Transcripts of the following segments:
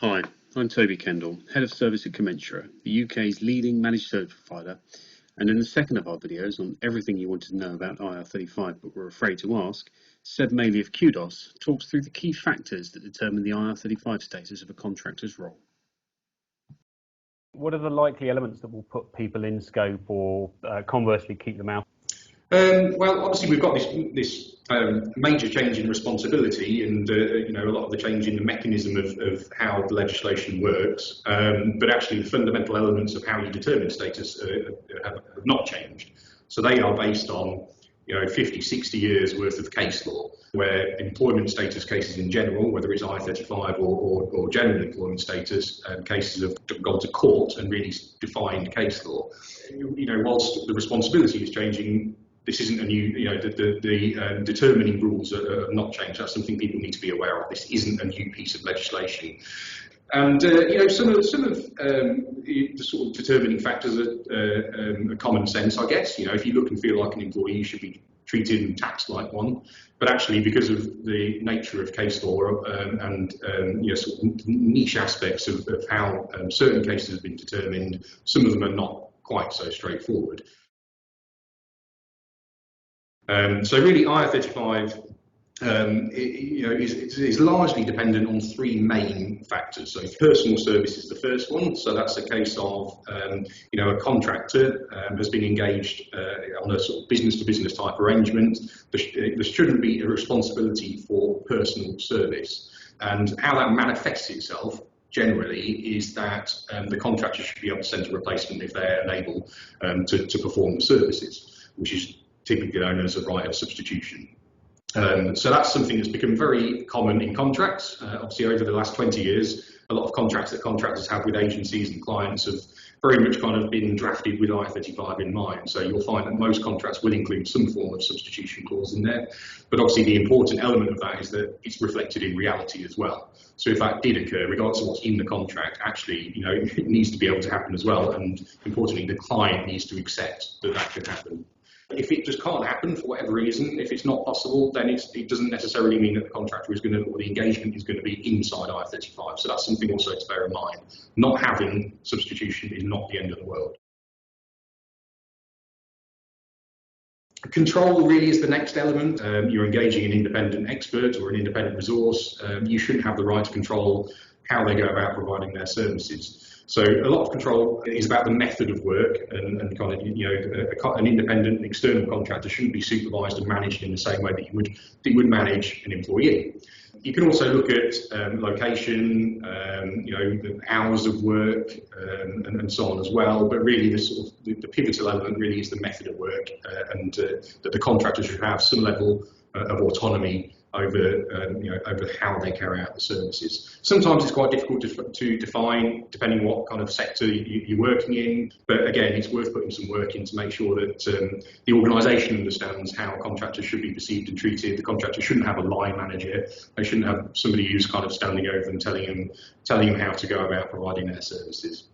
Hi, I'm Toby Kendall, Head of Service at Comensura, the UK's leading managed service provider, and in the second of our videos on everything you wanted to know about IR35 but were afraid to ask, Seb Malley of QDOS talks through the key factors that determine the IR35 status of a contractor's role. What are the likely elements that will put people in scope or conversely keep them out? Well, obviously we've got this major change in responsibility, and a lot of the change in the mechanism of how the legislation works. But actually, the fundamental elements of how you determine status have not changed. So they are based on 50, 60 years worth of case law, where employment status cases in general, whether it's IR35 or general employment status, cases have gone to court and really defined case law. Whilst the responsibility is changing, this isn't a new, the determining rules have not changed. That's something people need to be aware of. This isn't a new piece of legislation. And some of the sort of determining factors are common sense, I guess. If you look and feel like an employee, you should be treated and taxed like one. But actually, because of the nature of case law and sort of niche aspects of how certain cases have been determined, some of them are not quite so straightforward. So really, IR35 is largely dependent on three main factors. So personal service is the first one. So that's a case of a contractor has been engaged on a sort of business-to-business type arrangement. There shouldn't be a responsibility for personal service, and how that manifests itself generally is that the contractor should be able to send a replacement if they're unable to perform the services, which is typically known as a right of substitution. So that's something that's become very common in contracts. Obviously, over the last 20 years, a lot of contracts that contractors have with agencies and clients have very much kind of been drafted with IR35 in mind. So you'll find that most contracts will include some form of substitution clause in there. But obviously, the important element of that is that it's reflected in reality as well. So if that did occur, regardless of what's in the contract, actually, it needs to be able to happen as well. And importantly, the client needs to accept that that can happen. If it just can't happen for whatever reason, if it's not possible, then it doesn't necessarily mean that the contractor is going to, or the engagement is going to be inside IR35. So that's something also to bear in mind. Not having substitution is not the end of the world. Control really is the next element. You're engaging an independent expert or an independent resource. You shouldn't have the right to control how they go about providing their services. So a lot of control is about the method of work, and kind of an independent external contractor shouldn't be supervised and managed in the same way that you would manage an employee. You can also look at location, the hours of work, and so on as well. But really, the pivotal element really is the method of work, and that the contractor should have some level of autonomy over how they carry out the services. Sometimes it's quite difficult to define, depending what kind of sector you're working in. But again, it's worth putting some work in to make sure that the organisation understands how contractors should be perceived and treated. The contractor shouldn't have a line manager. They shouldn't have somebody who's kind of standing over them, telling them how to go about providing their services.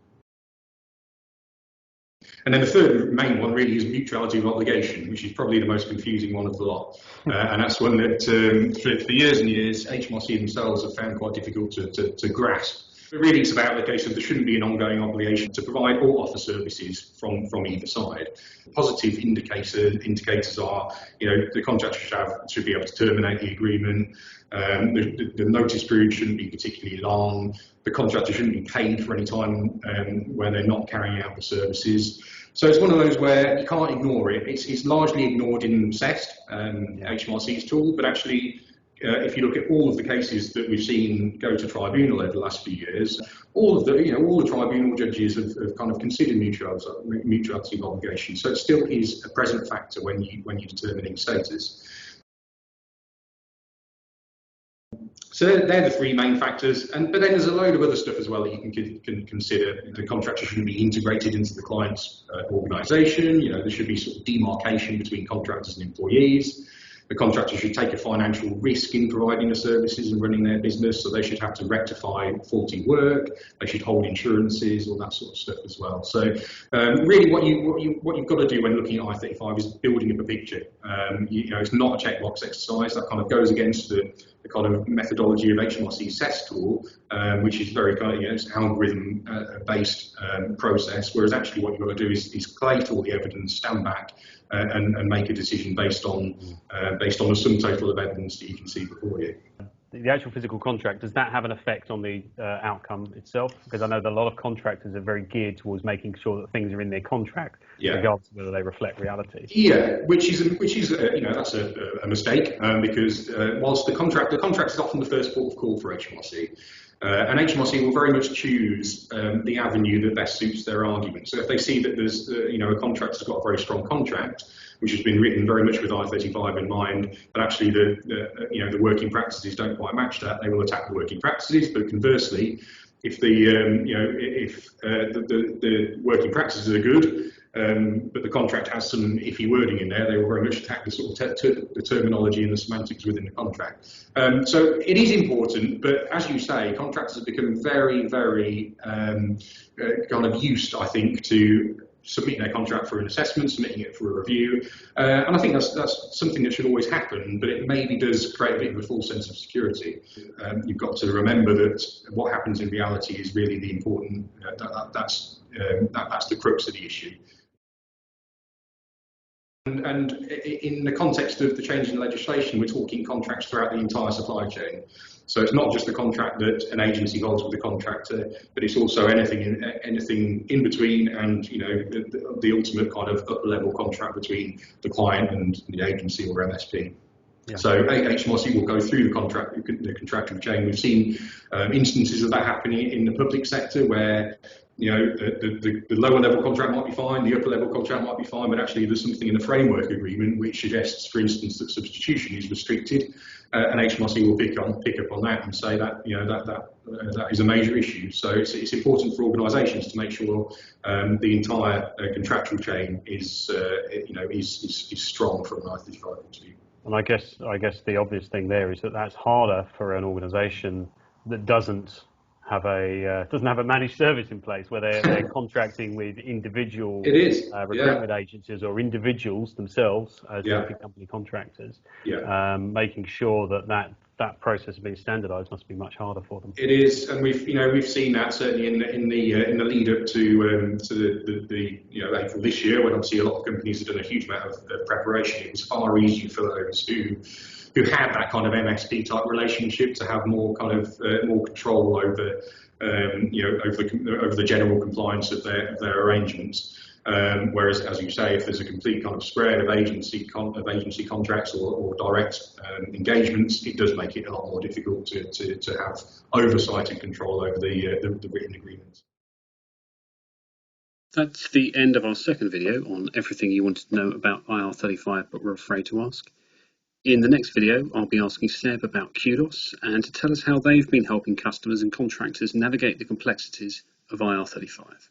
And then the third main one really is mutuality of obligation, which is probably the most confusing one of the lot. And that's one that for years and years, HMRC themselves have found quite difficult to grasp. But really it's about the case of there shouldn't be an ongoing obligation to provide or offer services from either side. Positive indicators are, the contractor should be able to terminate the agreement. The notice period shouldn't be particularly long. The contractor shouldn't be paid for any time where they're not carrying out the services. So it's one of those where you can't ignore it. It's largely ignored in CEST, HMRC's tool, but actually, if you look at all of the cases that we've seen go to tribunal over the last few years, all the tribunal judges have kind of considered mutuality of obligation. So it still is a present factor when you're determining status. So they're the three main factors, but then there's a load of other stuff as well that you can consider. The contractor shouldn't be integrated into the client's organisation. There should be sort of demarcation between contractors and employees. The contractor should take a financial risk in providing the services and running their business, so they should have to rectify faulty work, they should hold insurances, all that sort of stuff as well. So really what you've got to do when looking at IR35 is building up a picture. It's not a checkbox exercise. That kind of goes against the kind of methodology of HMRC CES tool, which is very kind of, it's algorithm based process, whereas actually what you've got to do is collate all the evidence, stand back and make a decision based on the sum total of evidence that you can see before you. The actual physical contract, does that have an effect on the outcome itself? Because I know that a lot of contractors are very geared towards making sure that things are in their contract, regardless of whether they reflect reality. Yeah, which is that's a mistake, because whilst the contract is often the first port of call for HMRC. And HMRC will very much choose the avenue that best suits their argument. So if they see that there's, a contractor's got a very strong contract, which has been written very much with IR35 in mind, but actually the working practices don't quite match that, they will attack the working practices. But conversely, if the working practices are good, but the contract has some iffy wording in there, they will very much attack the sort of the terminology and the semantics within the contract. So it is important, but as you say, contractors have become very, very kind of used, I think, to submitting their contract for an assessment, submitting it for a review, and I think that's something that should always happen, but it maybe does create a bit of a false sense of security. You've got to remember that what happens in reality is really the important, that's the crux of the issue. And in the context of the change in legislation, we're talking contracts throughout the entire supply chain. So it's not just the contract that an agency holds with the contractor, but it's also anything in between, and the ultimate kind of upper level contract between the client and the agency or MSP. Yeah. So HMRC will go through the contractual chain. We've seen instances of that happening in the public sector where the lower level contract might be fine, the upper level contract might be fine, but actually there's something in the framework agreement which suggests, for instance, that substitution is restricted, and HMRC will pick up on that and say that that is a major issue. So it's important for organisations to make sure the entire contractual chain is strong from an IR35 point of view. And I guess the obvious thing there is that that's harder for an organisation that doesn't have a managed service in place, where they're contracting with individual recruitment agencies or individuals themselves as company contractors. Making sure that process being standardised must be much harder for them. It is, and we've seen that certainly in the lead up to the April this year, when obviously a lot of companies have done a huge amount of preparation. It was far easier for those who had that kind of MSP type relationship to have more kind of more control over over the general compliance of their arrangements. Whereas, as you say, if there's a complete kind of spread of agency contracts or direct engagements, it does make it a lot more difficult to have oversight and control over the written agreements. That's the end of our second video on everything you wanted to know about IR35 but were afraid to ask. In the next video, I'll be asking Seb about QDOS and to tell us how they've been helping customers and contractors navigate the complexities of IR35.